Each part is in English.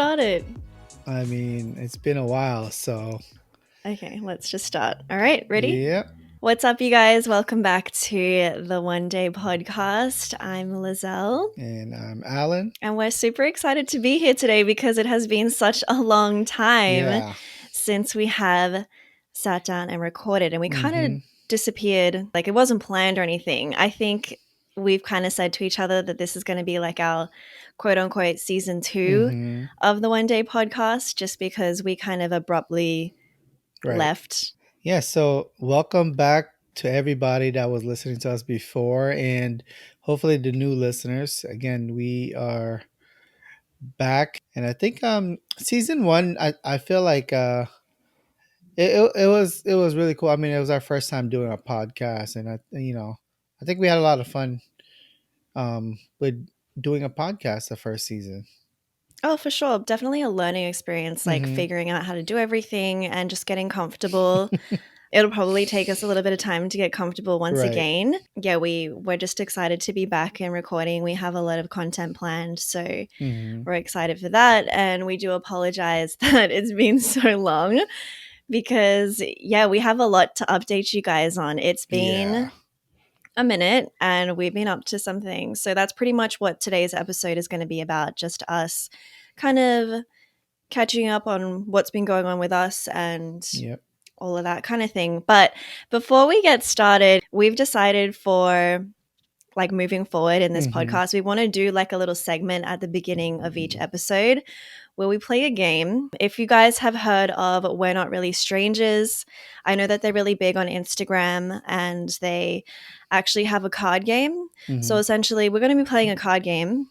started? I mean, it's been a while, so Okay, let's just start. All right, ready? yep. What's up, you guys? Welcome back to the One Day Podcast. I'm Lizelle, And I'm Alan. and we're super excited to be here today because it has been such a long time Yeah. since we have sat down and recorded, and we kind of Mm-hmm. disappeared. Like, it wasn't planned or anything. I think we've kind of said to each other that this is going to be like our quote unquote season 2 Mm-hmm. of the One Day Podcast, just because we kind of abruptly Right. left. Yeah, so welcome back to everybody that was listening to us before and hopefully the new listeners. Again, we are back and I think season 1 I feel like it was really cool. I mean, it was our first time doing a podcast and I think we had a lot of fun with doing a podcast the first season. Oh, for sure. Definitely a learning experience, like Mm-hmm. figuring out how to do everything and just getting comfortable. It'll probably take us a little bit of time to get comfortable once Right. again. Yeah, we're just excited to be back and recording. We have a lot of content planned, so Mm-hmm. we're excited for that. And we do apologize that it's been so long because, yeah, we have a lot to update you guys on. It's Yeah. been a minute and we've been up to some things. So that's pretty much what today's episode is going to be about, just us kind of catching up on what's been going on with us and Yep. all of that kind of thing. But before we get started, we've decided for like moving forward in this Mm-hmm. podcast, we want to do like a little segment at the beginning of each episode where we play a game. If you guys have heard of We're Not Really Strangers, I know that they're really big on Instagram and they actually have a card game. So Mm-hmm. essentially, we're going to be playing a card game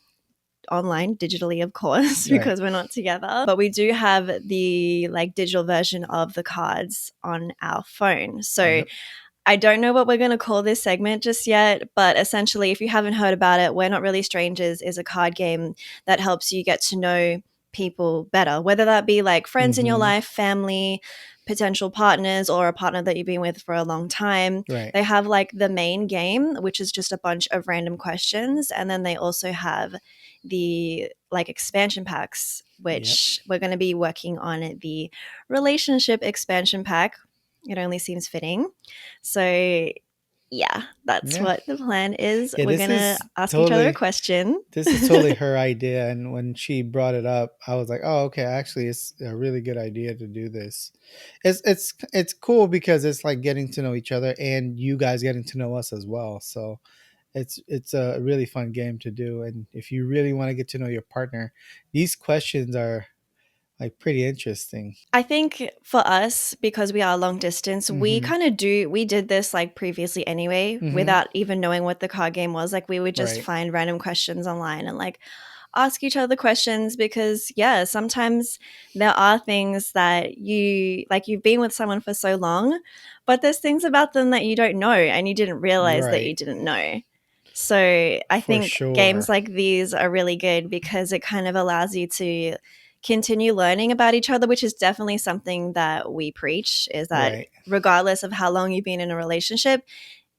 online digitally, of course, Right. because we're not together, but we do have the like digital version of the cards on our phone. So Yep. I don't know what we're going to call this segment just yet, but essentially, if you haven't heard about it, We're Not Really Strangers is a card game that helps you get to know people better, whether that be like friends in your Mm-hmm. life, family, potential partners, or a partner that you've been with for a long time. Right. They have like the main game, which is just a bunch of random questions. And then they also have the like expansion packs, Yep. which we're going to be working on the relationship expansion pack. It only seems fitting. So, yeah, that's Yeah. what the plan is. Yeah. We're This going to is ask each other a totally question. this is totally her idea, and when she brought it up, I was like, "Oh, okay. Actually, it's a really good idea to do this. It's cool because it's like getting to know each other, and you guys getting to know us as well. So it's a really fun game to do. And if you really want to get to know your partner, these questions are like pretty interesting. I think for us, because we are long distance, we Mm-hmm. kind of we did this like previously anyway, Mm-hmm. without even knowing what the card game was. Like, we would just Right. find random questions online and like ask each other questions because, yeah, sometimes there are things that you've been with someone for so long, but there's things about them that you don't know and you didn't realize that you Right. didn't know. So I For think games sure. like these are really good because it kind of allows you to continue learning about each other, which is definitely something that we preach, is that Right. regardless of how long you've been in a relationship,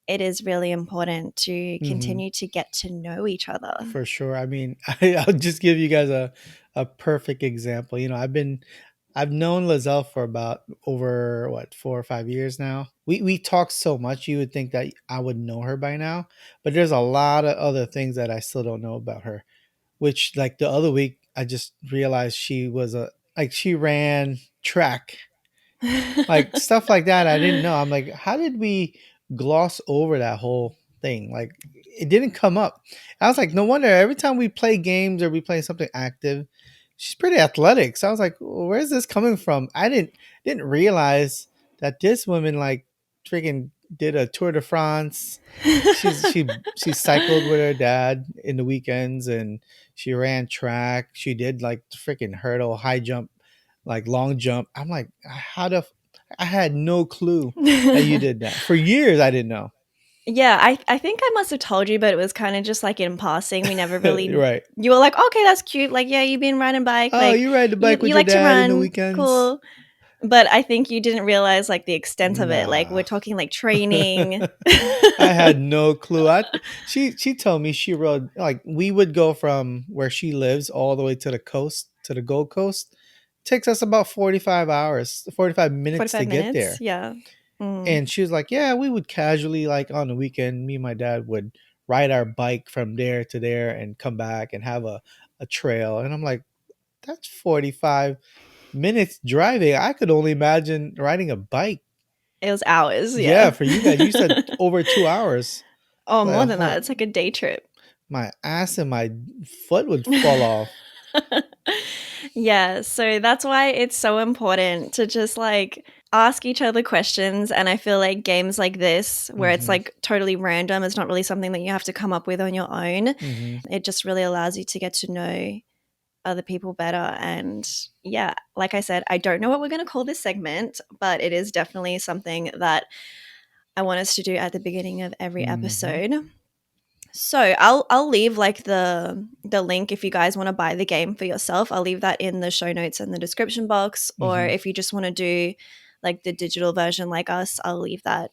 it is really important to Mm-hmm. continue to get to know each other. For sure. I mean, I'll just give you guys a perfect example. I've known Lizelle for about over what 4 or 5 years now. We talk so much you would think that I would know her by now, but there's a lot of other things that I still don't know about her. Which like the other week I just realized she was a like she ran track, like stuff like that. I didn't know. I'm like, how did we gloss over that whole thing? Like, it didn't come up. I was like, no wonder every time we play games or we play something active, she's pretty athletic. So I was like, well, where's this coming from? I didn't realize that this woman like freaking did a Tour de France. She cycled with her dad in the weekends, and she ran track. She did like freaking hurdle, high jump, like long jump. I'm like, I had no clue that you did that. For years I didn't know. Yeah, I think I must have told you, but it was kind of just like in passing. We never really. Right. You were like, okay, that's cute. Like, yeah, you've been riding bike. Oh, Like, you ride the bike you with your like to dad in the run. weekends? Cool. But I think you didn't realize like the extent of it. Like, we're Nah. talking like training. I had no clue. She told me she rode like we would go from where she lives all the way to the coast to the Gold Coast. Takes us about 45 minutes to 45 get minutes. there. Yeah. Mm. And she was like, yeah, we would casually, like on the weekend, me and my dad would ride our bike from there to there and come back and have a trail. And I'm like, that's 45 minutes driving. I could only imagine riding a bike. It was hours. Yeah, Yeah. for you guys, you said over 2 hours. Oh, more Like, than that. It's like a day trip. my ass and my foot would fall off. Yeah, so that's why it's so important to just like ask each other questions. And I feel like games like this, where it's Hmm. like totally random, it's not really something that you have to come up with on your own. Hmm. It just really allows you to get to know other people better. And yeah, like I said, I don't know what we're going to call this segment, but it is definitely something that I want us to do at the beginning of every Hmm. episode. So I'll leave like the link if you guys want to buy the game for yourself. I'll leave that in the show notes and the description box. Or Hmm. if you just want to do like the digital version like us, I'll leave that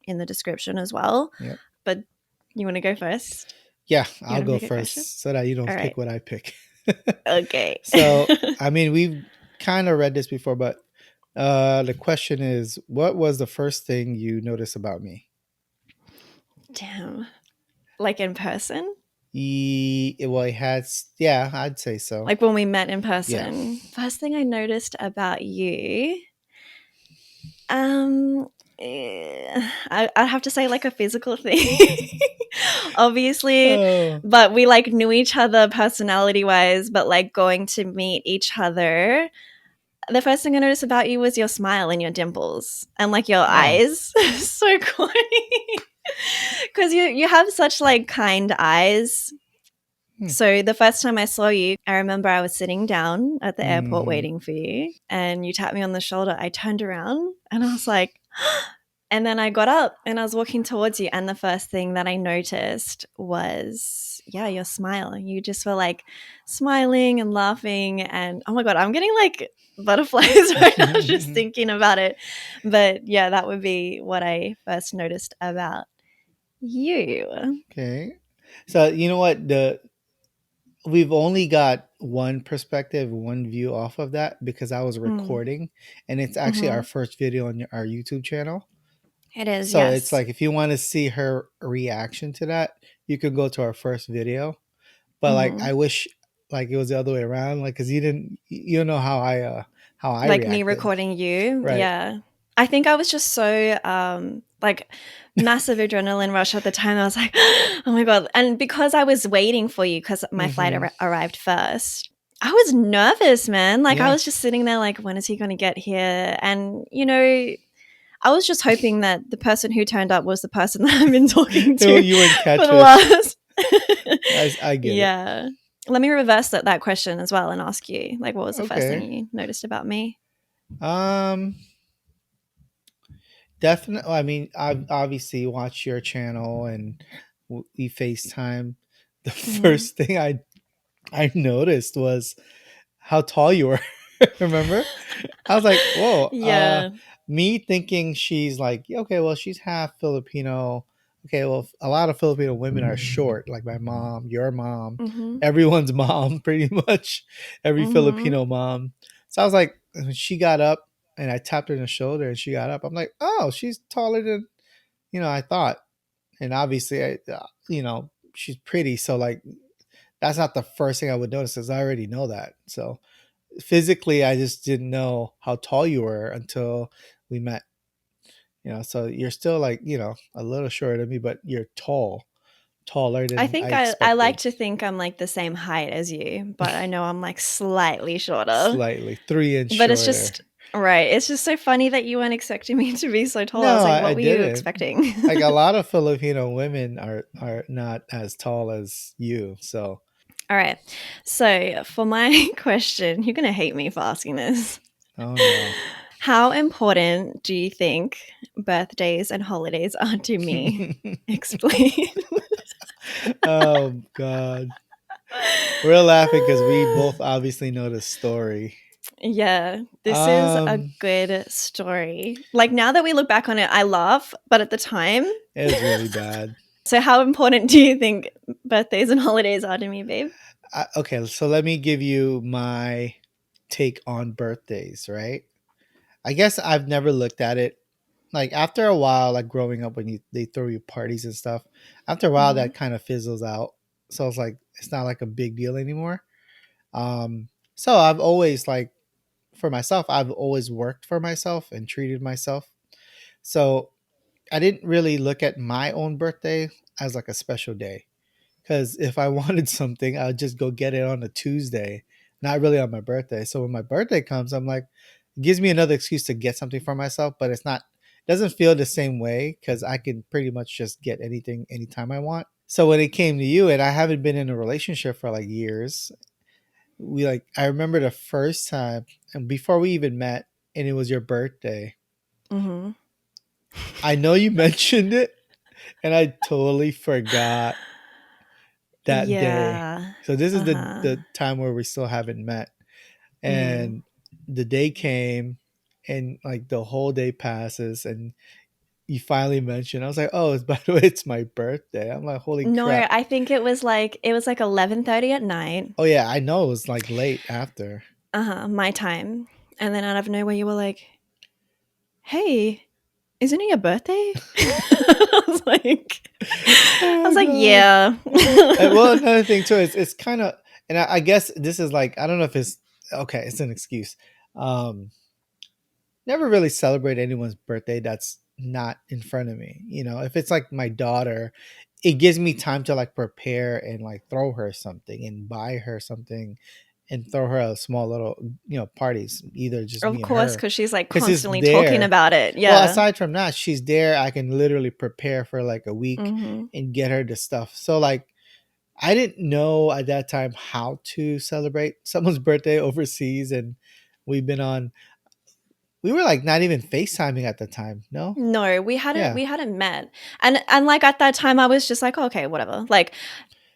in the description as well. Yep. But you want to go first? Yeah, You I'll want to go pick a question? first so that you don't All pick right. what I pick. Okay. So, I mean, we've kind of read this before, but the question is, what was the first thing you noticed about me? Damn. Like in person? Well, it has, yeah, I'd say so. Like when we met in Yeah. person. First thing I noticed about you, um, I'd have to say like a physical thing, obviously, Oh, but we like knew each other personality wise. But like going to meet each other, the first thing I noticed about you was your smile and your dimples and like your oh, eyes. So corny, because you have such like kind eyes. hmm. So the first time I saw you, I remember I was sitting down at the airport Hmm. waiting for you, and you tapped me on the shoulder. I turned around and I was like, and then I got up and I was walking towards you, and the first thing that I noticed was, yeah, your smile. You just were like smiling and laughing, and oh my god, I'm getting like butterflies right now just thinking about it. But yeah, that would be what I first noticed about you. Okay. So, you know what? We've only got one perspective, one view off of that because I was Mm. recording, and it's actually our Hmm. first video on our YouTube channel. It is, So it's yes. like if you want to see her reaction to that, you can go to our first video. But like Hmm. I wish like it was the other way around, like because you don't know how I Like me reacted, recording you. right? Yeah. I think I was just so like massive adrenaline rush at the time. I was like, oh my god. And because I was waiting for you because my flight Hmm. arrived first, I was nervous, man. Like I Yeah. was just sitting there like, when is he going to get here? And you know, I was just hoping that the person who turned up was the person that I've been talking to You wouldn't for the catfish. last I get it. yeah. Let me reverse that question as well and ask you, like, what was the first thing Okay. you noticed about me? Um. Definitely. I mean, I obviously watch your channel and we FaceTime. The Mhm. first thing I noticed was how tall you were. Remember? I was like, whoa. Yeah. Me thinking she's like, "Yeah, okay, well, she's half Filipino. Okay, well, a lot of Filipino women are short, like my mom, your mom, Mhm. everyone's mom, pretty much, every Mhm. Filipino mom. So I was like, when she got up and I tapped her in the shoulder and she got up, I'm like, oh, she's taller than, I thought. And obviously, she's pretty. So, like, that's not the first thing I would notice because I already know that. So, physically, I just didn't know how tall you were until we met. So you're still like, a little shorter than me, but you're tall, taller I than I think I like expected. to think I'm like the same height as you, but I know I'm like slightly shorter. Slightly, 3 inch But it's shorter. just right. It's just so funny that you weren't expecting me to be so tall. I No, was like, I what were you didn't. expecting? Like a lot of Filipino women are not as tall as you. So, All right. So, for my question, you're going to hate me for asking this. oh no. How important do you think birthdays and holidays are to me? Explain. Oh God. We're laughing because we both obviously know the story. Yeah, this is a Um, good story. Like now that we look back on it, I laugh, but at the time, it was really bad. so how important do you think birthdays and holidays are to me, babe? Okay, so let me give you my take on birthdays, right? I guess I've never looked at it like after a while, like growing up when they throw you parties and stuff. After a while, Mhm. that kind of fizzles out. So it's like it's not like a big deal anymore. So I've always like for myself, I've always worked for myself and treated myself. So I didn't really look at my own birthday as like a special day. Because if I wanted something, I would just go get it on a Tuesday, not really on my birthday. So when my birthday comes, I'm like, it gives me another excuse to get something for myself, but it's not, doesn't feel the same way because I can pretty much just get anything anytime I want. So when it came to you, and I haven't been in a relationship for like years, we like, I remember the first time, and before we even met, and it was your birthday. Mhm. I know you mentioned it, and I totally forgot that day. Yeah. So this is Uh-huh. the time where we still haven't met. Mhm. And the day came and like the whole day passes and you finally mentioned I was like, "Oh, it's by the way, it's my birthday." I'm like, "Holy No, crap." I think it was like 11:30 at night. Oh yeah, I know it was like late after. Uh-huh, my time. And then out of nowhere you were like, "Hey, isn't it your birthday?" I was like I Oh was like, god. "Yeah." Well, another thing too is it's kind of and I guess this is like I don't know if it's okay, it's an excuse. Um Never really celebrate anyone's birthday that's not in front of me. You know, if it's like my daughter, it gives me time to like prepare and like throw her something and buy her something and throw her a small little, parties, either just Of me and course, her. because she's, like, Cause it's constantly talking there. about it. Well, Yeah. aside from that, she's there. I can literally prepare for like a week Mhm. and get her the stuff. So like I didn't know at that time how to celebrate someone's birthday overseas and we've been on we were like not even FaceTiming at the time. No? No, we hadn't Yeah. we hadn't met. And, like, at that time, I was just like, "Okay, whatever." Like,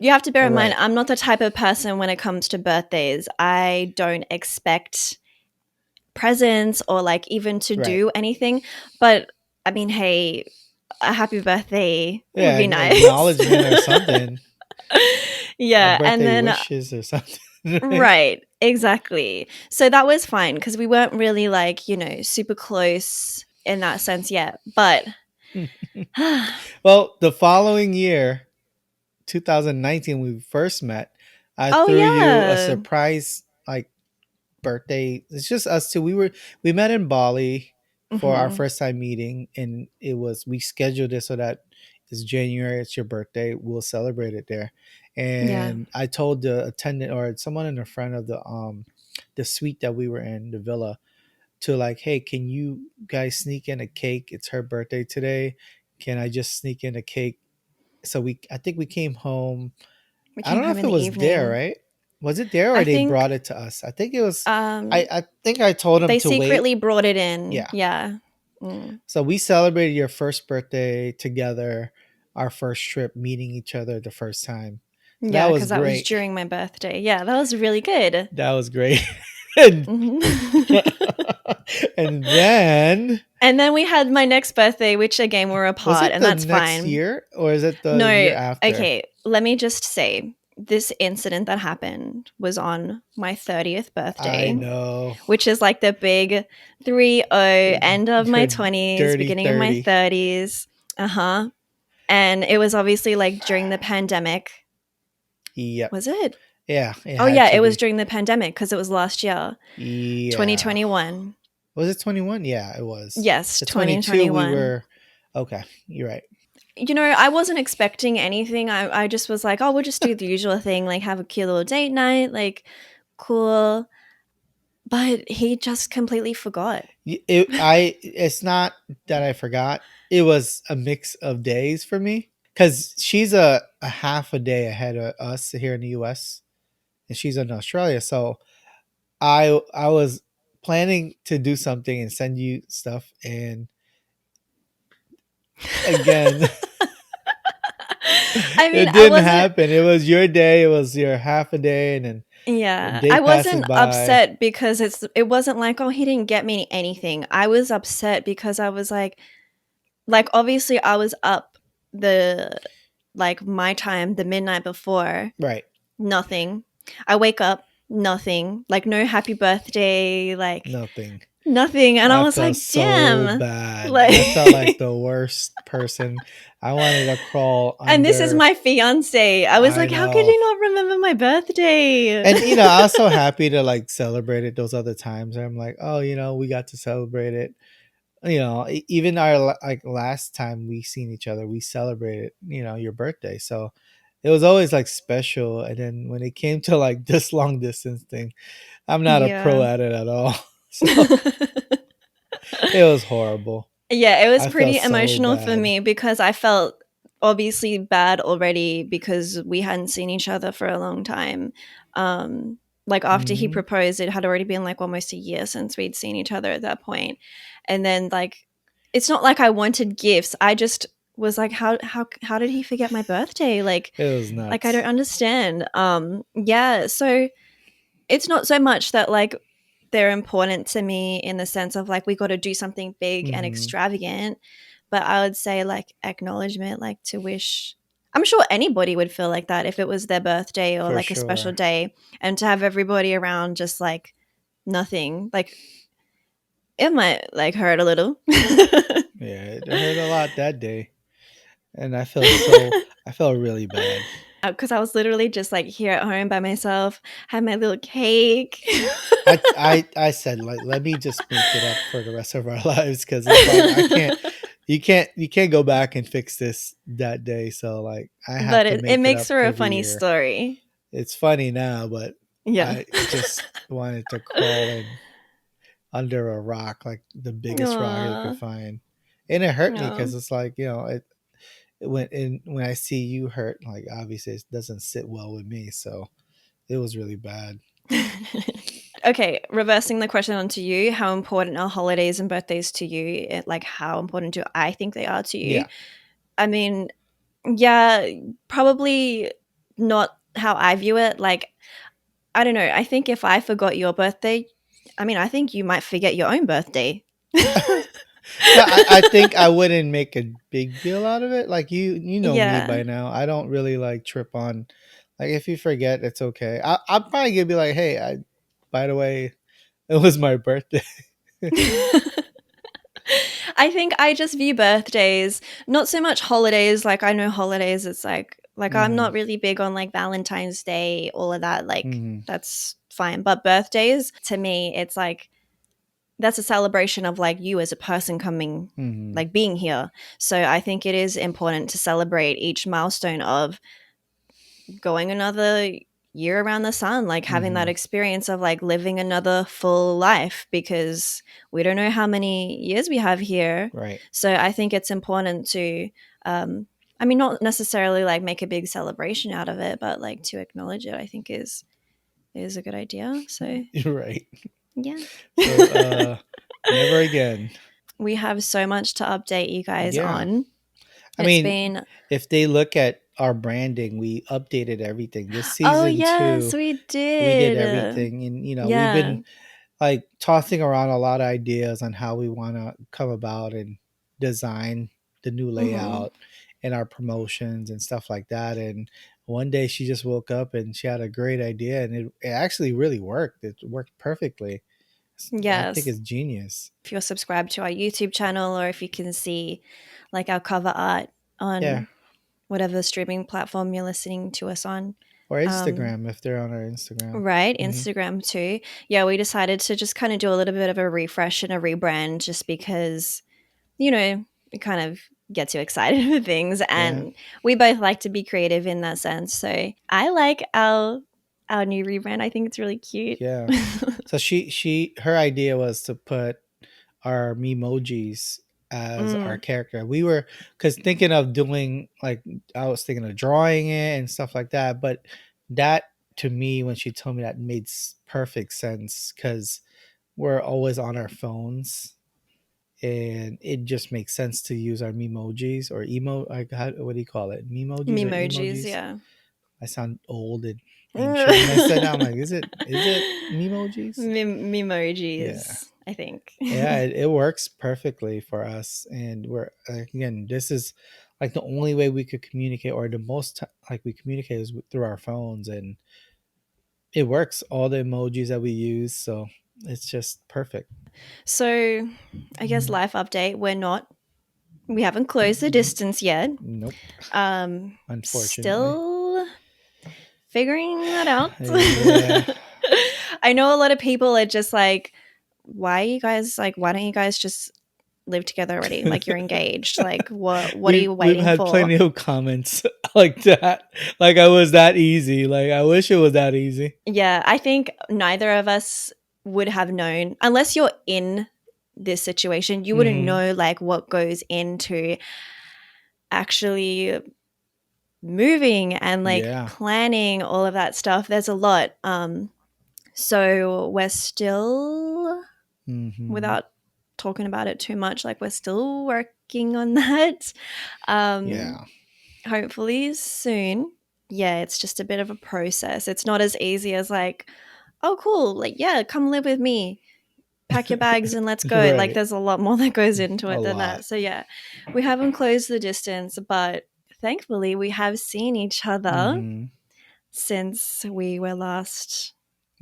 you have to bear in mind, Right. I'm not the type of person when it comes to birthdays, I don't expect presents or, like, even to Right. do anything, but, I mean, hey, a happy birthday would Yeah, be an nice. acknowledgement or something. Yeah, and Birthday then wishes or something. Right? right, exactly. So that was fine because we weren't really, like, super close in that sense yet, but Well, the following year, 2019, we first met. I oh, threw you a yeah. surprise like birthday. It's just us two. We met in Bali for our Mhm. first time meeting, and it was we scheduled it so that it's January. It's your birthday. We'll celebrate it there. Yeah. And I told the attendant or someone in the front of the suite that we were in, the villa, to like, hey, can you guys sneak in a cake? It's her birthday today. Can I just sneak in a cake? So I think we came home. We I came don't know home if in it the was there, evening. right? Was it there or I they brought think, it to us? I think it was. um, I think I told them they to wait. secretly brought it in. Yeah. Yeah. Mm. So we celebrated your first birthday together, our first trip, meeting each other the first time. So that Yeah, was because that was great. during my birthday. Yeah, that was really good. That was great. and, Mhm. and then And then we had my next birthday, which again, we're was apart, it and the that's next fine. year or is it the year No, after? okay, let me just say this incident that happened was on my 30th I birthday, know. which is like the big 30, end of my Her 20s, dirty beginning of my 30. 30s. Uh-huh. And it was obviously like during the pandemic. Yep. Was it? Yeah, it Oh, had yeah, to it was be. during the pandemic because it was last year, Yeah. 2021. Was it 21? Yeah, it was. Yes, The 22 we 2021. were okay, you're right. I wasn't expecting anything. I just was like, oh, we'll just do the usual thing, like have a cute little date night, like cool. But he just completely forgot. It's not that I forgot. It was a mix of days for me cuz she's a half a day ahead of us here in the US and she's in Australia. So I was planning to do something and send you stuff and again I mean, it I didn't wasn't happen. It was your day, it was your half a day and then the yeah, day I passes wasn't by. upset because it wasn't like, oh, he didn't get me anything. I was upset because I was like obviously I was up the like my time the midnight before, Right. nothing. I wake up, nothing, like no happy birthday, like Nothing. nothing. And I I was felt like, so damn. bad. I felt like Like, the worst person. I wanted to crawl and this is under. my fiance. I was I like, how could know. he not remember my birthday? And I was so happy to like celebrate it those other times. I'm like, oh, we got to celebrate it. Even our like last time we seen each other, we celebrated, your birthday. So it was always like special. And then when it came to like this long distance thing, I'm not a pro Yeah. at it at all. So it was horrible. Yeah, it was I felt pretty so emotional for bad. me because I felt obviously bad already because we hadn't seen each other for a long time. Um, like after he Hmm. proposed, it had already been like almost a year since we'd seen each other at that point. And then like it's not like I wanted gifts. I just was like, how did he forget my birthday? It was Like I don't nuts. understand. Yeah, so it's not so much that like they're important to me in the sense of like we got to do something big and Hmm. extravagant, but I would say like acknowledgement, like to wish. I'm sure anybody would feel like that if it was their birthday or For like a special sure. day, and to have everybody around just like nothing, like it might like hurt a little. Yeah, it hurt a lot that day. And I felt really bad. Because I was literally just like here at home by myself, had my little cake. I said, like, let me just make it up for the rest of our lives, because it's like I can't, you can't go back and fix this that day. So like I But have to it make it makes up for a every funny year. story. It's funny now, but Yeah. I just wanted to crawl in under a rock, like the biggest rock I could Aww. find, and it hurt me No. because it's like, when I see you hurt, like obviously it doesn't sit well with me. So it was really bad. Okay, reversing the question onto you, how important are holidays and birthdays to you? Like, how important do I think they are to you? Yeah. I mean, yeah, probably not how I view it. Like, I don't know. I think if I forgot your birthday, I mean, I think you might forget your own birthday. No, I think I wouldn't make a big deal out of it. Like you know me Yeah. by now. I don't really like trip on, like, if you forget, it's okay. I'm probably gonna be like, hey, by the way, it was my birthday. I think I just view birthdays, not so much holidays. Like I know holidays, it's like I'm Hmm. not really big on like Valentine's Day, all of that. Like Hmm. that's fine. But birthdays, to me, it's like that's a celebration of like you as a person coming, Hmm. like being here. So I think it is important to celebrate each milestone of going another year around the sun, like having that Hmm. experience of like living another full life because we don't know how many years we have here. Right. So I think it's important to, um, I mean, not necessarily like make a big celebration out of it, but like to acknowledge it, I think is a good idea. So You're right. yeah. So never again. We have so much to update you guys Yeah. on. I It's mean, been, if they look at our branding, we updated everything. This oh season yes, 2, we we did did. everything, and we've Yeah. been like tossing around a lot of ideas on how we want to come about and design the new Hmm. layout and our promotions and stuff like that. And one day she just woke up and she had a great idea, and it actually really worked. It worked perfectly. I think Yes. it's genius. If you're subscribed to our YouTube channel or if you can see like our cover art Yeah. on whatever streaming platform you're listening to us on. Or Um, Instagram, if they're on our Instagram. right, Hmm. Instagram too. Yeah, we decided to just kind of do a little bit of a refresh and a rebrand just because, we kind of get too excited with things Yeah. and we both like to be creative in that sense. So I like our new rebrand. I think it's really cute. Yeah. So her idea was to put our memojis as our Mm, character. We were, because thinking of doing, like, I was thinking of drawing it and stuff like that, but that, to me, when she told me that, made perfect sense, because we're always on our phones, and it just makes sense to use our memojis or like, what do you call it, memojis or memojis, emojis? yeah. I sound old and ancient when I said that. I'm like, is it memojis? Yeah. Memojis, I think. Yeah, it works perfectly for us, and we're, again, this is like the only way we could communicate, or the most like we communicate, is through our phones, and It works. All the emojis that we use, so it's just perfect. So, I guess life update, we haven't closed the distance yet. Nope, Um, unfortunately. still figuring that out. Yeah. I know a lot of people are just like, why don't you guys just live together already? Like you're engaged. Like what are you We've waiting had for? plenty of comments like that. Like I was that easy. Like I wish it was that easy. Yeah, I think neither of us would have known unless you're in this situation, you wouldn't Hmm. know like what goes into actually moving and like Yeah. planning all of that stuff. There's a lot. So we're still, Hmm. without talking about it too much, like we're still working on that. Um, Yeah. hopefully soon. Yeah, it's just a bit of a process. It's not as easy as like, oh, cool, like yeah, come live with me, pack your bags and let's go. Like Right. there's a lot more that goes into A it than lot. that. So yeah, we haven't closed the distance, but thankfully we have seen each other Hmm. since we were last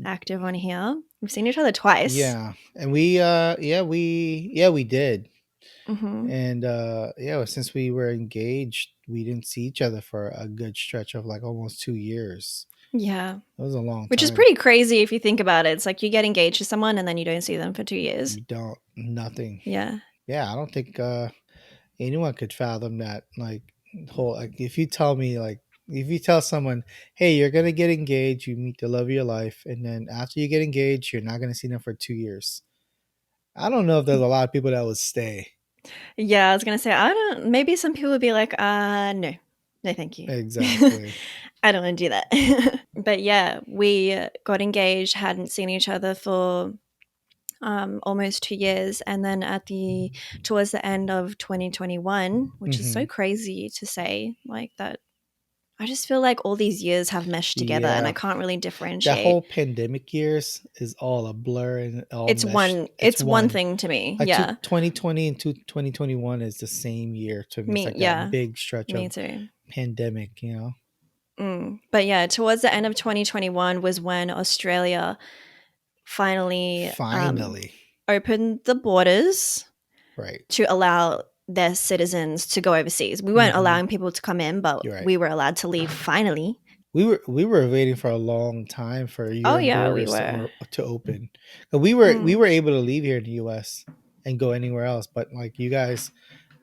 active on here. We've seen each other twice. Yeah. And we did. Hmm. And yeah, well, since we were engaged, we didn't see each other for a good stretch of like almost 2 years. Yeah. It was a long Which is time. pretty crazy if you think about it. It's like you get engaged to someone and then you don't see them for 2 years. You don't nothing. Yeah. Yeah, I don't think anyone could fathom that. Like whole like if you tell me like if you tell someone, hey, you're gonna get engaged, you meet the love of your life, and then after you get engaged, you're not gonna see them for 2 years. I don't know if there's a lot of people that would stay. Yeah, I was gonna say I don't. Maybe some people would be like, no, no, thank you. Exactly. I don't want to do that. But yeah, we got engaged, hadn't seen each other for almost 2 years, and then towards the end of 2021, which is Hmm. so crazy to say, like that. I just feel like all these years have meshed together, and I Yeah. can't really That differentiate. whole pandemic years is all a blur and all It's meshed. one. It's It's one one. thing to me. Like Yeah, 2020 and 2021 is the same year to me. It's me. like that Yeah, big stretch me of too. pandemic, you know? But yeah, towards the end of 2021 was when Australia finally Finally. opened the borders Right. to allow their citizens to go overseas. We weren't Hmm. allowing people to come in, but You're right. we were allowed to leave finally. We were waiting for a long time for Oh, your yeah, we borders to were. to open. But we were Mm, able to leave here in the US and go anywhere else, but like you guys,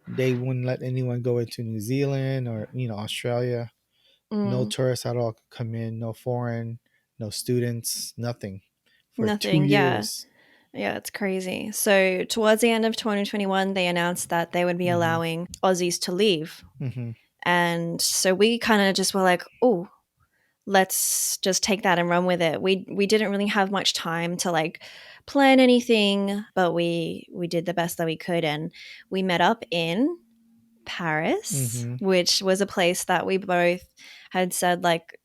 they wouldn't let anyone go into New Zealand or Australia. No mm, tourists at all could come in, no foreign, no students, nothing for two nothing. Yeah. years. Yeah, it's crazy. So, towards the end of 2021, they announced that they would be Hmm. allowing Aussies to leave. Hmm. And so we kind of just were like, oh, let's just take that and run with it. We didn't really have much time to like plan anything, but we did the best that we could, and we met up in Paris, Hmm. which was a place that we both had said like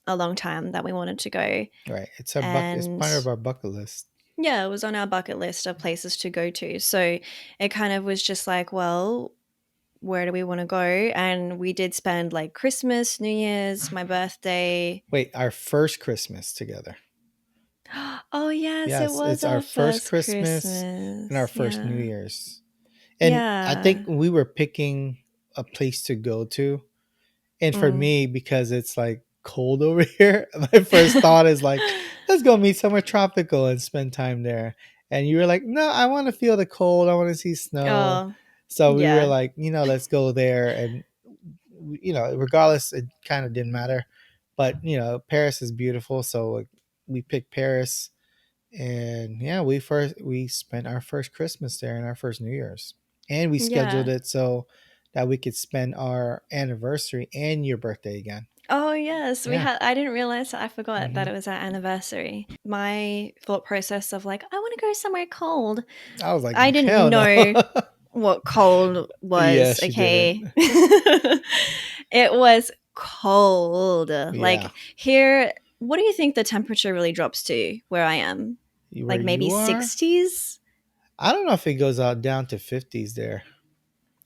a long time that we wanted to go. Right. It's And part of our bucket list. yeah, it was on our bucket list of places to go to. So it kind of was just like, well, where do we want to go? And we did spend like Christmas, New Year's, my birthday. Wait, our first Christmas together. Oh, yes, it Yes, was it's our our first first Christmas and our Christmas. first New Yeah. Year's. And I think Yeah. we were picking a place to go to. And for Mm. me, because it's like cold over here, my first thought is like, let's go meet somewhere tropical and spend time there. And you were like, no, I want to feel the cold. I want to see snow. Oh, So we were yeah. like, let's go there. And, regardless, it kind of didn't matter. But, Paris is beautiful. So like, we picked Paris. And yeah, we spent our first Christmas there and our first New Year's. And we scheduled Yeah. it so that we could spend our anniversary and your birthday again. Oh, yes. We Yeah. had I didn't realize that I forgot that Hmm. it was our anniversary. My thought process of like, I want to go somewhere cold. I was like, I didn't hell no. know what cold was, Yes, you didn't. okay? It was cold. Yeah. Like here, what do you think the temperature really drops to where I am? Where Like maybe you are, 60s? I don't know if it goes out down to 50s there.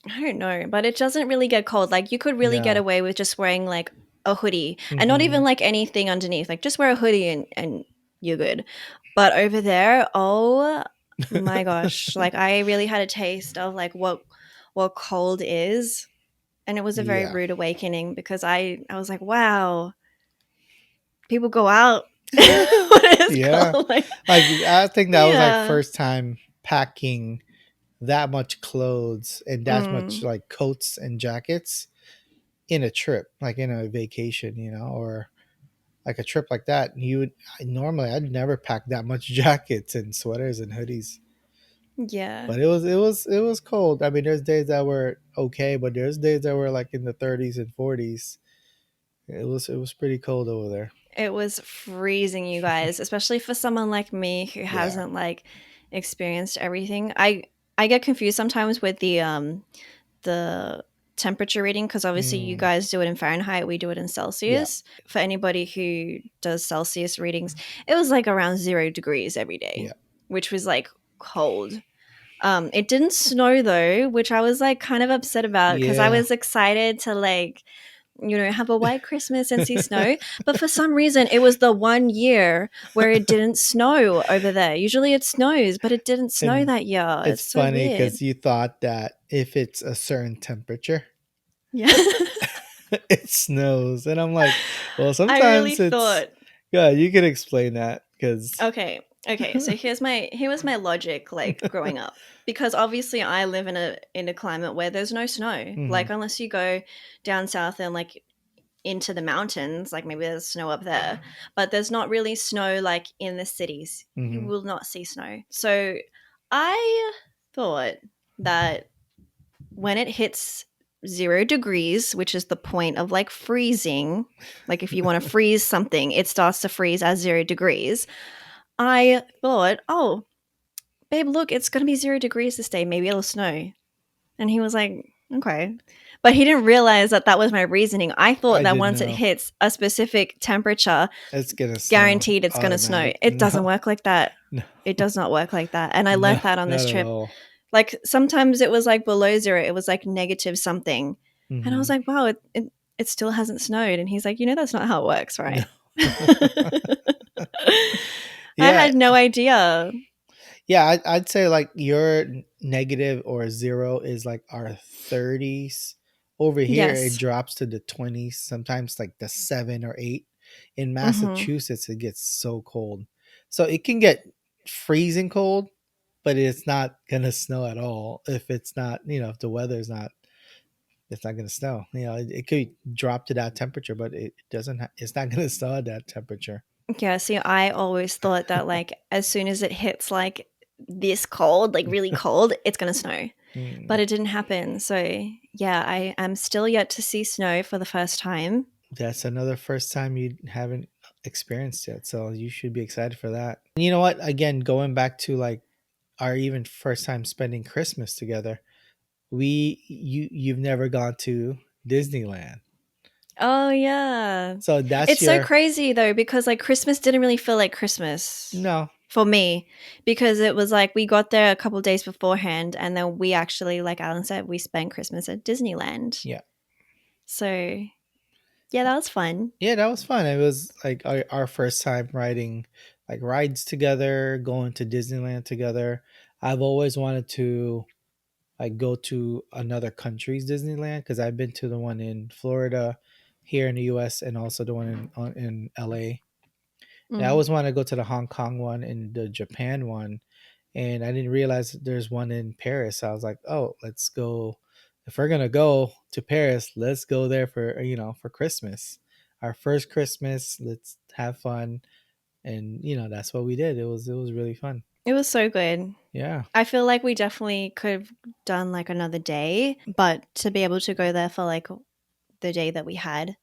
I don't know, but it doesn't really get cold. Like you could really get No. away with just wearing like a hoodie, and not even Mhm. like anything underneath. Like just wear a hoodie and you're good. But over there, oh my gosh, like I really had a taste of like what cold is, and it was a very Yeah. rude awakening because I was like, wow, people go out when it's Yeah. cold. Like, Like, I think that was, like, yeah. first time packing that much clothes and that much, Mm, like, coats and jackets in a trip, like, in a vacation, or, like, a trip like that. I'd never pack that much jackets and sweaters and hoodies. yeah. But it was cold. I mean, there's days that were okay, but there's days that were, like, in the 30s and 40s. It was pretty cold over there. It was freezing, you guys, especially for someone like me who Yeah. hasn't like experienced everything. I get confused sometimes with the temperature reading because obviously you Mm. guys do it in Fahrenheit, we do it in Yeah. Celsius. For anybody who does Celsius readings, it was like around 0 degrees every day, Yeah. which was like cold. It didn't snow though, which I was like kind of upset about because I Yeah. was excited to like, have a white Christmas and see snow. But for some reason, it was the one year where it didn't snow over there. Usually it snows, but it didn't snow And that year. it's It's so funny weird. because you thought that if it's a certain temperature, Yeah. it snows. And I'm like, well, I really sometimes it's, thought, yeah, you can explain that because, okay, okay. So here was my logic like growing up. Because obviously I live in a climate where there's no snow. hmm Like unless you go down south and like into the mountains, like maybe there's snow up there, but there's not really snow like in the cities. You hmm will not see snow. So I thought that when it hits 0 degrees, which is the point of like freezing, like if you want to freeze something, it starts to freeze at 0 degrees. I thought, oh, babe, look, it's going to be 0 degrees this day. Maybe it'll snow. And he was like, okay. But he didn't realize that that was my reasoning. I thought I that didn't once it know. hits a specific temperature, It's gonna snow guaranteed it's going to snow. automatic. It doesn't No, work like that. no, It does not work like that. And I no, learned that on this not at trip. all. Like sometimes it was like below zero, it was like negative something. And I was hmm like, wow, it still hasn't snowed. And he's like, that's not how it works, No. right? I Yeah, had no idea. yeah. I'd say like your negative or zero is like our 30s. Over here, it Yes. drops to the 20s, sometimes like the 7 or 8. In Hmm. Massachusetts, it gets so cold. So it can get freezing cold, but it's not gonna snow at all if it's not, if the weather's not, it's not gonna snow. It could drop to that temperature, but it doesn't. It's not gonna snow at that temperature. Yeah, see, I always thought that like as soon as it hits like this cold, like really cold, it's gonna snow. But Mm, it didn't happen. So yeah, I am still yet to see snow for the first time. that's another first time you haven't experienced yet, so you should be excited for that. And you know what? Again, going back to like our even first time spending Christmas together, you've never gone to Disneyland, Oh yeah. so that's It's so your crazy though because like Christmas didn't really feel like Christmas no, for me because it was like we got there a couple days beforehand and then we actually like Alan said we spent Christmas at Disneyland. yeah. So, yeah, that was fun. Yeah, that was fun. It was like our first time riding like rides together, going to Disneyland together. I've always wanted to like go to another country's Disneyland because I've been to the one in Florida, here in the U.S., and also the one in L.A. And I Mm. always want to go to the Hong Kong one and the Japan one, and I didn't realize that there's one in Paris. So I was like, oh, let's go. If we're gonna go to Paris, let's go there for for Christmas, our first Christmas. Let's have fun, and that's what we did. It was really fun. It was so good. Yeah, I feel like we definitely could have done like another day, but to be able to go there for like the day that we had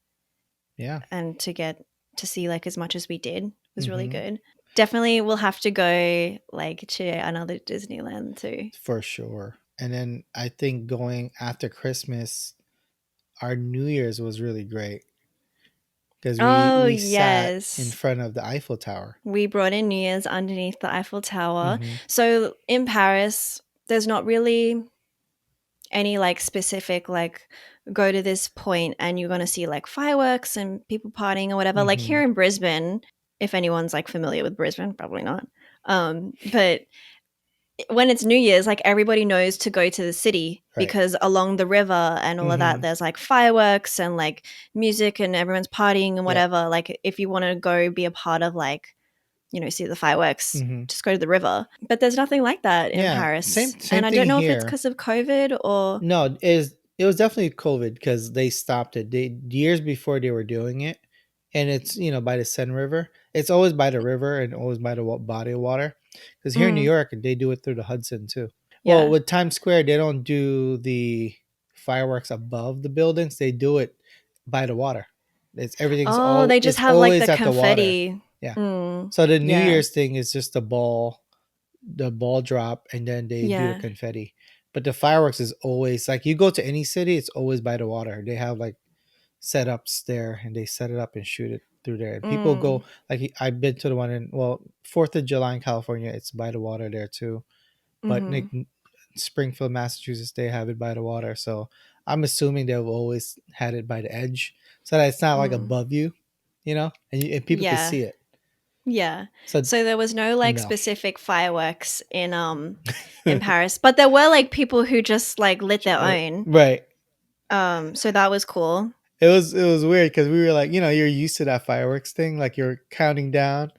yeah, and to get to see like as much as we did was really hmm good. Definitely we'll have to go like to another Disneyland too. for sure. And then I think going after Christmas, our New Year's was really great because we Oh, we sat in yes. front of the Eiffel Tower. We brought in New Year's underneath the Eiffel Tower. hmm So in Paris, there's not really any like specific like go to this point and you're going to see like fireworks and people partying or whatever. Like Hmm. here in Brisbane, if anyone's like familiar with Brisbane, probably not. But when it's New Year's, like everybody knows to go to the city Right. because along the river and all of that, Hmm. there's like fireworks and like music and everyone's partying and Yep. whatever. Like if you want to go be a part of like, see the fireworks, Hmm. just go to the river. But there's nothing like that in Yeah. Same Paris. same And I thing don't know if it's here. because of COVID or. No, it was definitely COVID because they stopped it. They years before they were doing it, and it's by the Seine River. It's always by the river and always by the body of water. Because here in New Mm, York, they do it through the Hudson too. Well, yeah. with Times Square, they don't do the fireworks above the buildings. They do it by the water. Oh, they just It's have like the always at the water. confetti. Yeah. Mm, So the New yeah. Year's thing is just the ball drop, and then they do the Yeah. confetti. But the fireworks is always like you go to any city, it's always by the water. They have like setups there, and they set it up and shoot it through there. And people Mm, go like I've been to the one in 4th of July in California. It's by the water there too. But mm-hmm. Springfield, Massachusetts, they have it by the water. So I'm assuming they've always had it by the edge, so that it's not like Mm, above you, and people can yeah. see it. Yeah. So So there was no like no. specific fireworks in Paris, but there were like people who just like lit their own. Right. So that was cool. It was weird because we were like, you're used to that fireworks thing, like you're counting down,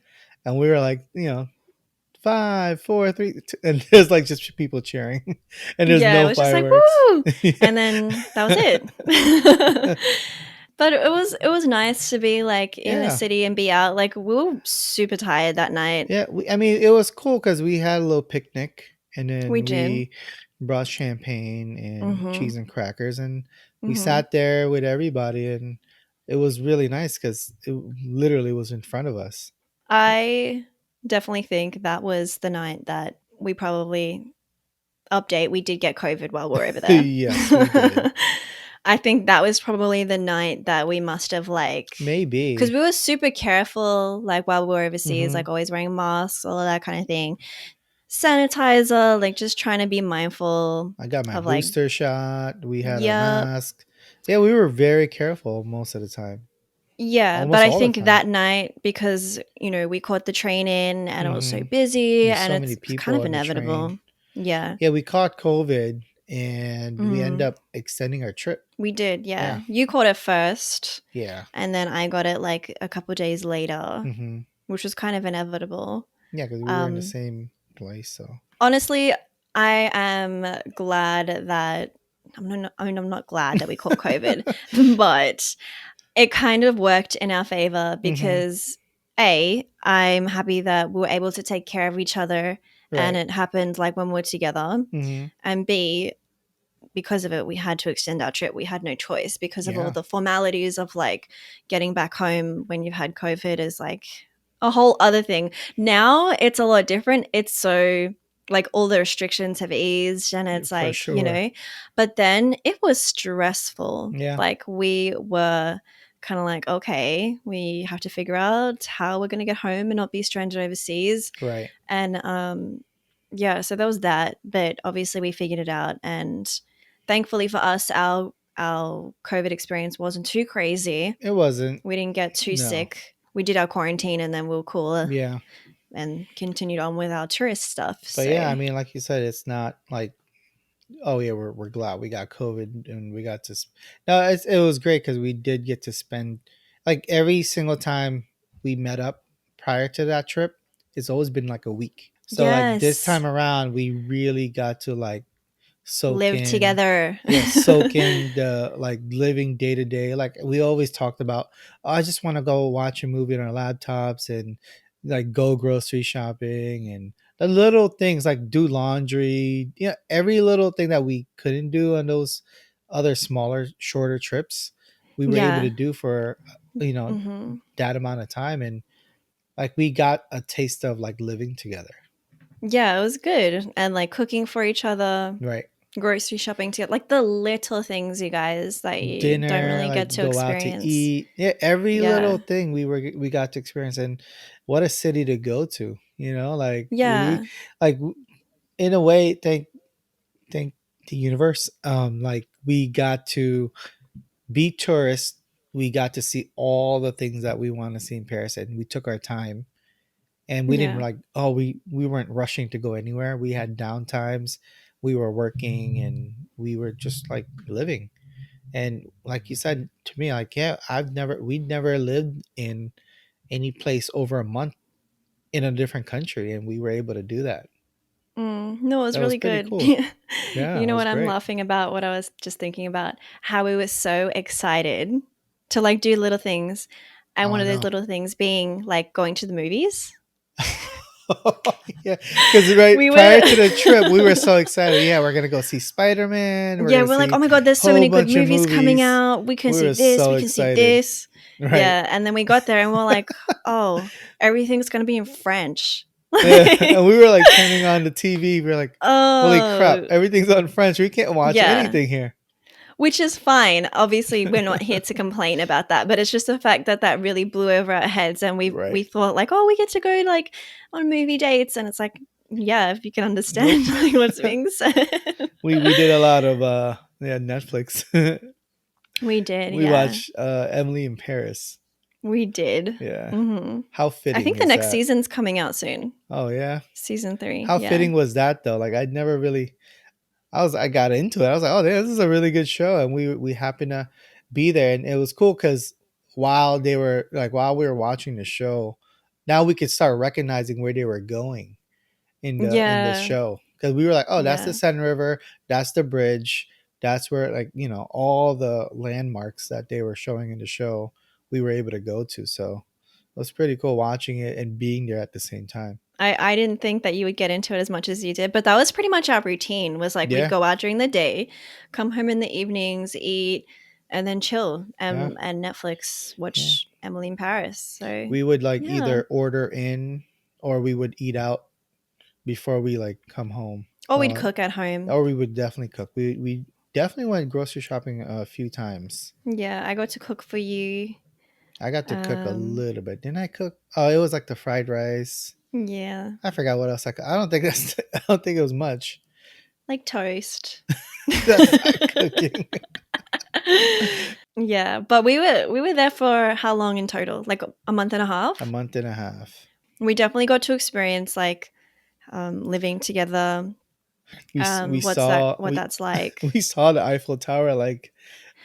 and we were like, five, four, three, two, and there's like just people cheering, and there's Yeah, it no was just like fireworks. woo, and then that was it. But it was nice to be like in the Yeah, city and be out. Like we were super tired that night. yeah. I mean, it was cool because we had a little picnic, and We then did. we brought champagne and Mhm. cheese and crackers, and we Mhm. sat there with everybody, and it was really nice because it literally was in front of us. I definitely think that was the night that we probably update, we did get COVID while we were over there. Yes, we did. I think that was probably the night that we must have like, because Maybe. we were super careful, like while we were overseas, Hmm. like always wearing masks, all of that kind of thing, sanitizer, like just trying to be mindful I got my of like, booster shot. We had our yep, mask. Yeah, we were very careful most of the time. yeah. But Almost I all the think time. that night, because we caught the train in and it was so Hmm. busy, There's and so many it's kind people of on the train. inevitable. Yeah. Yeah, we caught COVID and we end Mm, up extending our trip. we did, yeah. Yeah. You caught it first. Yeah. And then I got it like a couple days later, Hmm. which was kind of inevitable. Yeah, because we were in the Um, same place. So Honestly, I am glad that I'm not glad that we caught COVID, but it kind of worked in our favor hmm. because I'm happy that we were able to take care of each other and Right. it happened like when we're together. Hmm. And B, because of it, we had to extend our trip. We had no choice because of all Yeah. the formalities of like getting back home when you've had COVID is like a whole other thing. Now it's a lot different. It's so like all the restrictions have eased and it's For like, sure. but then it was stressful. Yeah. Like we were kind of like, okay, we have to figure out how we're going to get home and not be stranded overseas. Right. And yeah, so there was that, but obviously we figured it out, and thankfully for us, our COVID experience wasn't too crazy. It wasn't. We didn't get too No. sick. We did our quarantine and then we were cool Yeah. and continued on with our tourist stuff. But yeah, So I mean, like you said, it's not like, oh yeah, we're glad we got COVID and we got to. No, it was great because we did get to spend like every single time we met up prior to that trip. It's always been like a week. So like this yes, time around, we really got to like soak live in. together. Yeah, soak in the like living day to day. Like we always talked about, oh, I just want to go watch a movie on our laptops and like go grocery shopping and the little things like do laundry. Yeah, every little thing that we couldn't do on those other smaller, shorter trips, we were able Yeah. to do for you know Hmm. that amount of time, and like we got a taste of like living together. Yeah, it was good. And like cooking for each other, Right. grocery shopping together, like the little things, you guys, that you don't Dinner, really get like to go out to experience. eat. Yeah, every little Yeah. thing we got to experience, and what a city to go to. Like we Yeah. like in a way. Thank the universe. Like we got to be tourists. We got to see all the things that we want to see in Paris, and we took our time. And we didn't Yeah. like, oh, we weren't rushing to go anywhere. We had down times. We were working, and we were just like living. And like you said to me, like, yeah, we'd never lived in any place over a month in a different country, and we were able to do that. No, it was That was really pretty good. cool. Yeah, You it know was what I'm great. laughing about? What I was just thinking about, how we were so excited to like do little things. And Oh, one I of those know. little things being like going to the movies. Yeah, because right We prior were to the trip, we were so excited. Yeah, we're gonna go see Spider Man. We're Yeah, gonna we're like, oh see my god, there's a so whole many good bunch of movies coming movies. out. We can We see were this, so we can see excited. this. Right. Yeah, and then we got there and we're like, oh, everything's gonna be in French. Yeah, and we were like turning on the TV. We were like, "Holy crap! Oh, Everything's on French. We can't watch yeah. anything here." Which is fine. Obviously, we're not here to complain about that, but it's just the fact that that really blew over our heads, and we Right. thought like, oh, we get to go like on movie dates, and it's like, yeah, if you can understand Nope. like what's being said. We did a lot of yeah, Netflix. We did, We yeah, watched Emily in Paris. we did. Yeah. hmm How I fitting think the is next that? season's coming out soon. Oh yeah. Season 3, How yeah. fitting was that though? Like I'd never really I got into it. I was like, "Oh, this is a really good show." And we happened to be there, and it was cool cuz while we were watching the show, now we could start recognizing where they were going in the Yeah, show, because we were like, oh, that's the yeah. Seine River, that's the bridge, that's where, like, all the landmarks that they were showing in the show we were able to go to. So it was pretty cool watching it and being there at the same time. I didn't think that you would get into it as much as you did, but that was pretty much our routine. Was like we'd Yeah, go out during the day, come home in the evenings, eat, and then chill yeah, and Netflix yeah. watch Emily in Paris. So We would like yeah. either order in or we would eat out before we like come home. Or we'd cook at home. Or we would definitely cook. We definitely went grocery shopping a few times. Yeah, I got to cook for you. I got to cook a Um, little bit. Didn't I cook? Oh, it was like the fried rice. yeah, I forgot what else I don't think that's. I don't think it was much. like toast. That's not cooking. Yeah, but we were there for how long in total? Like a month and a A half. month and a half. We definitely got to experience like living together. We What's that? saw What that's like? we saw the Eiffel Tower like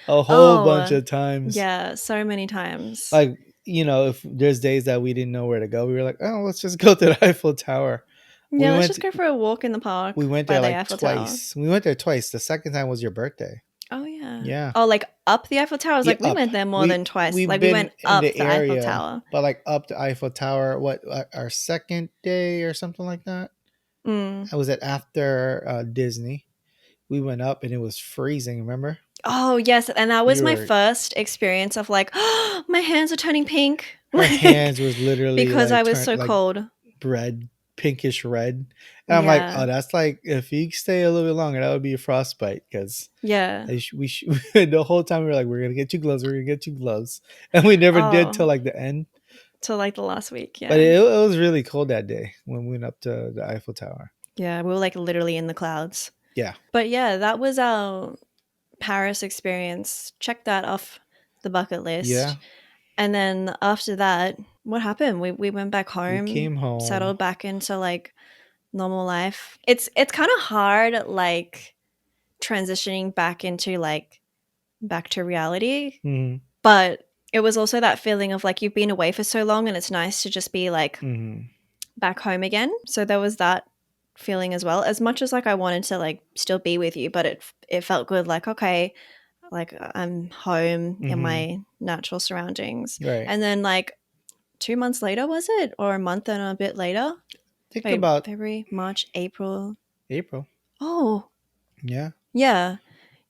a whole bunch Oh, of times. yeah, so many times. Like, if there's days that we didn't know where to go, we were like, oh, let's just go to the Eiffel Tower. We Yeah, let's went just go for a walk in the park we went by there the like Eiffel Tower. twice. We went there twice. The second time was your birthday. Oh yeah. Yeah. Oh, like up the Eiffel Tower. I was Yeah, like, we up. went there more than We twice. we've Like we been went in up the the Eiffel area, Tower. but like up the Eiffel Tower. What, our second day or something like that? Mm. I was at after Disney. We went up and it was freezing. Remember? Oh yes, and that We was my were first experience of like, oh, my hands are turning pink, Our like hands was literally because like I was turned so like cold. red, pinkish red. And I'm like, oh, Yeah, that's like if you stay a little bit longer, that would be a frostbite because yeah. the whole time we were like, we're gonna get you gloves, we're gonna get you gloves, and we never did till Oh, like the end. till like the last week. But Yeah, it was really cold that day when we went up to the Eiffel Tower. yeah. We were like literally in the clouds. Yeah, But yeah, that was our Paris experience. Check that off the bucket yeah. list. And then after that, what happened? We went back We home, came home. settled back into like normal life. It's kind of hard like transitioning back into like back to reality, Hmm. but it was also that feeling of like you've been away for so long and it's nice to just be like Hmm. back home again. So there was that feeling as well. As much as like I wanted to like still be with you, but it felt good like okay, like I'm home in Hmm. my natural surroundings. Right. And then like 2 months later, was it? Or a month and a bit later? Think Wait, about February, March, April. April. Oh, Yeah. yeah.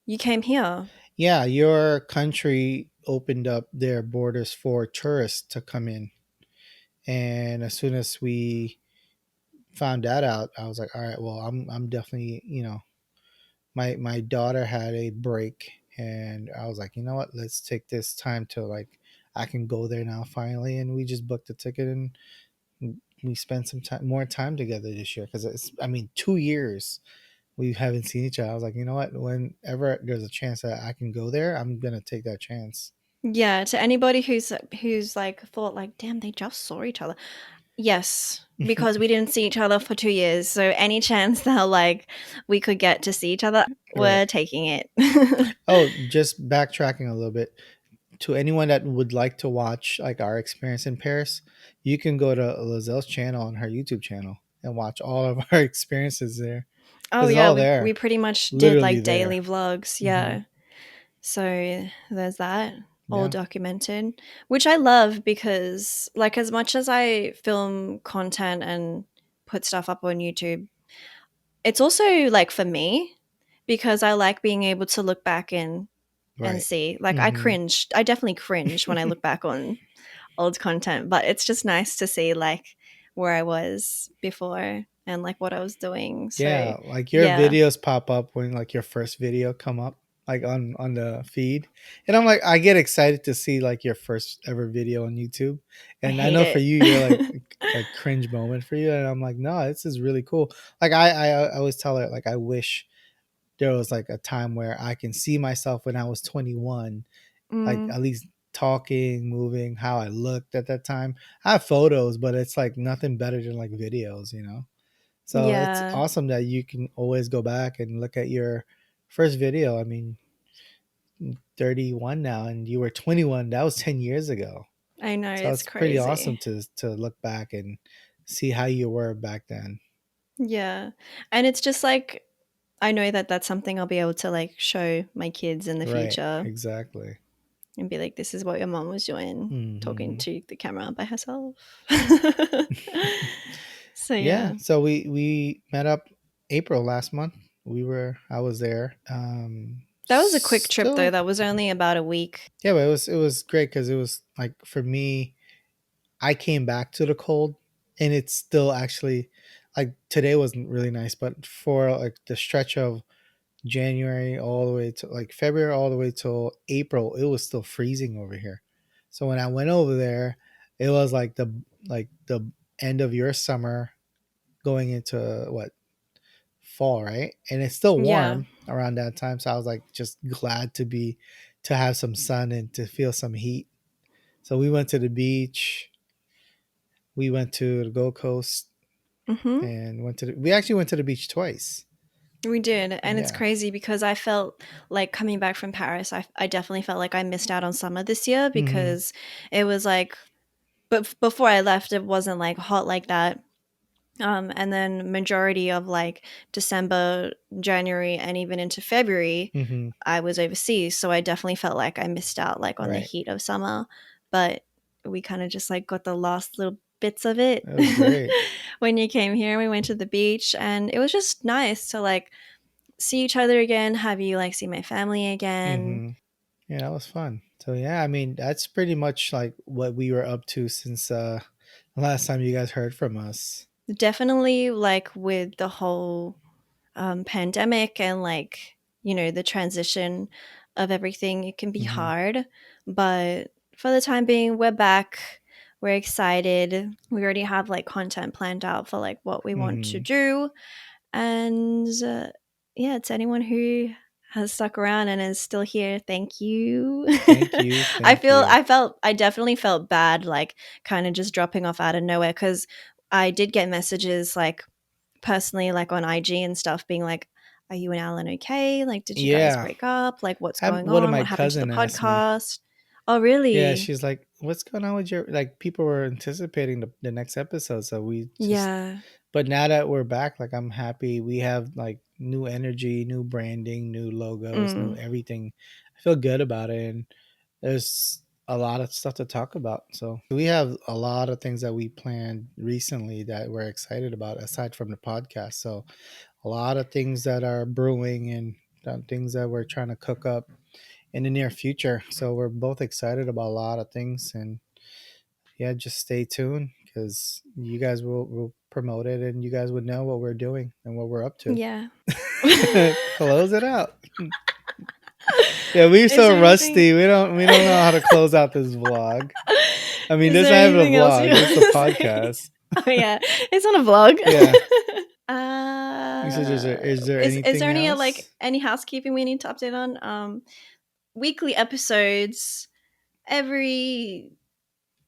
You came here. Yeah, your country opened up their borders for tourists to come in. And as soon as we found that out, I was like, all right, well, I'm definitely, my daughter had a break and I was like, you know what, let's take this time to like I can go there now finally, and we just booked a ticket and we spent some time more time together this year because it's, I mean, 2 years we haven't seen each other. I was like, you know what? Whenever there's a chance that I can go there, I'm gonna take that chance. Yeah, to anybody who's like thought like, damn, they just saw each other. Yes, because we didn't see each other for 2 years. So any chance that like we could get to see each other, Right. we're taking it. Oh, just backtracking a little bit. To anyone that would like to watch like our experience in Paris, you can go to Lizelle's channel on her YouTube channel and watch all of our experiences there. Oh It's yeah, all we there, pretty much did literally like there. daily vlogs. Hmm. Yeah. So there's that, all Yeah. documented, which I love because like as much as I film content and put stuff up on YouTube, it's also like for me because I like being able to look back and Right. see. Like I Hmm. cringe. I definitely cringe when I look back on old content, but it's just nice to see like where I was before and like what I was doing. So Yeah, like your yeah, videos pop up when like your first video come up like on the feed. And I'm like I get excited to see like your first ever video on YouTube. I And I hate know for it. you you're like a cringe moment for you and I'm like no, this is really cool. Like I always tell her like I wish there was like a time where I can see myself when I was 21, like Mm, at least talking, moving, how I looked at that time. I have photos, but it's like nothing better than like videos, you know? So it's yeah, awesome that you can always go back and look at your first video. I mean, 31 now and you were 21. That was 10 years ago. I know So it's it's pretty awesome crazy. to look back and see how you were back then. Yeah, and it's just like I know that that's something I'll be able to like show my kids in the Right. future Exactly. and be like, this is what your mom was doing, talking Hmm. to the camera by herself. So Yeah. yeah, So we met up April last month. I was there. that was a quick trip though. Still, That was only about a week. yeah, but it was great because it was like for me, I came back to the cold and it's still actually like today wasn't really nice, but for like the stretch of January all the way to like February all the way till April, it was still freezing over here. So when I went over there, it was like the end of your summer going into what fall, right? And it's still Yeah. warm around that time. So I was like just glad to have some sun and to feel some heat. So we went to the beach. We went to the Gold Coast Hmm. and we actually went to the beach twice. We did. And it's Yeah. crazy because I felt like coming back from Paris, I definitely felt like I missed out on summer this year Hmm. because it was like, but before I left, it wasn't like hot like that. And then majority of like December, January, and even into February, Hmm. I was overseas. So I definitely felt like I missed out like on the Right. heat of summer. But we kind of just like got the last little bits of it That was great. when you came here. We went to the beach and it was just nice to like see each other again, have you like see my family again. Hmm. Yeah, that was fun. So yeah, I mean that's pretty much like what we were up to since the last time you guys heard from us. Definitely like with the whole pandemic and like, the transition of everything, it can be Hmm. hard. But for the time being, we're back. We're excited. We already have like content planned out for like what we want to Hmm. do. And yeah, to anyone who has stuck around and is still here, thank you. Thank you. Thank you. I definitely felt bad, like kind of just dropping off out of nowhere because I did get messages like personally, like on IG and stuff, being like, "Are you and Alan okay? Like, did you guys Yeah. break up? Like, what's Had going one of on? my What happened to the cousin asked me. podcast?" Oh, Yeah, really? she's like, "What's going on with your like?" People were anticipating the next episode, so we just. Yeah. But now that we're back, like I'm happy. We have like new energy, new branding, new logos, new Mm. everything. I feel good about it, and there's a lot of stuff to talk about. So we have a lot of things that we planned recently that we're excited about, aside from the podcast. So a lot of things that are brewing and things that we're trying to cook up in the near future. So we're both excited about a lot of things, and yeah, just stay tuned because you guys will promote it, and you guys would know what we're doing and what we're up to. Yeah. Close it out. Yeah, we're Is so there anything? rusty. We don't know how to close out this vlog. I mean, Is this there not even a anything else you vlog. This want is a to say? podcast. Oh yeah, it's on a vlog. Yeah. Is there Is there anything any else? any housekeeping we need to update on? Weekly episodes every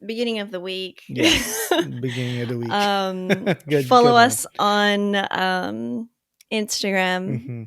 beginning of the week. Yes, beginning of the week. Follow Good one. us on Instagram. Hmm.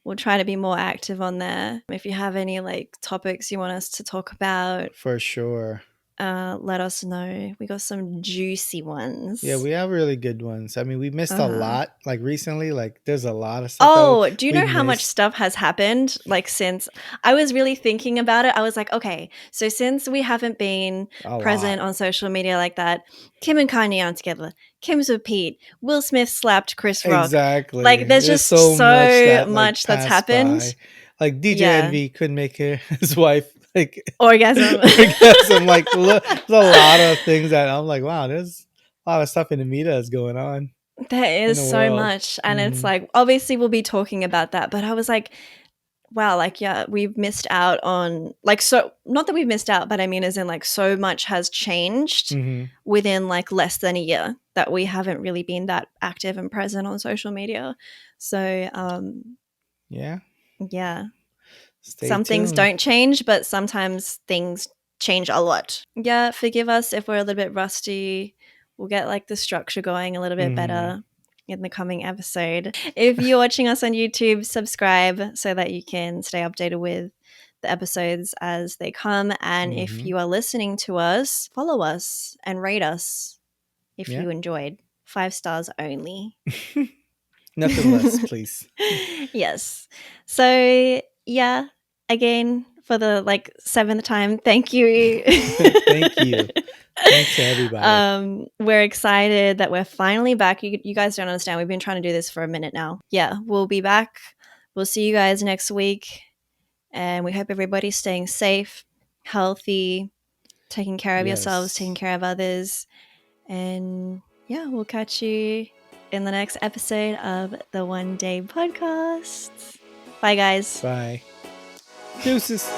We'll try to be more active on there. If you have any topics you want us to talk about, For sure. let us know. We got some juicy Yeah, ones. we have really good ones. I mean, we missed a Uh-huh. lot. Like recently, like there's a lot of stuff that Oh, do you we know how much missed. stuff has happened since I was really thinking about it? I was like, okay, so since we haven't been A present lot. on social media like that, Kim and Kanye aren't together. Kim's with Pete. Will Smith slapped Chris Rock. Exactly. There's There's just so much so that like much that's passed happened. by. Like DJ Yeah. Envy couldn't make his wife like Orgasm. orgasm. Like look, there's a lot of things that I'm like, wow, there's a lot of stuff in the media that's going on There in is the so world. much. And it's Hmm. obviously we'll be talking about that. But I was like, wow, yeah, we've missed out on so not that we've missed out, but I mean as in so much has changed Hmm. within less than a year that we haven't really been that active and present on social media. So Yeah. yeah, Stay some things tuned. don't change, but sometimes things change a lot. Yeah, forgive us if we're a little bit rusty. We'll get the structure going a little bit Hmm. better in the coming episode. If you're watching us on YouTube, subscribe so that you can stay updated with the episodes as they come. And if Hmm. you are listening to us, follow us and rate us if Yeah. you enjoyed. 5 stars only. Nothing less, please. Yes. So yeah, again for the seventh time, thank you. Thank you. Thanks to everybody. We're excited that we're finally back. You guys don't understand. We've been trying to do this for a minute now. Yeah, we'll be back. We'll see you guys next week. And we hope everybody's staying safe, healthy, taking care of yourselves, taking Yes. care of others. And yeah, we'll catch you in the next episode of the One Day Podcast. Bye, guys. Bye. Deuces.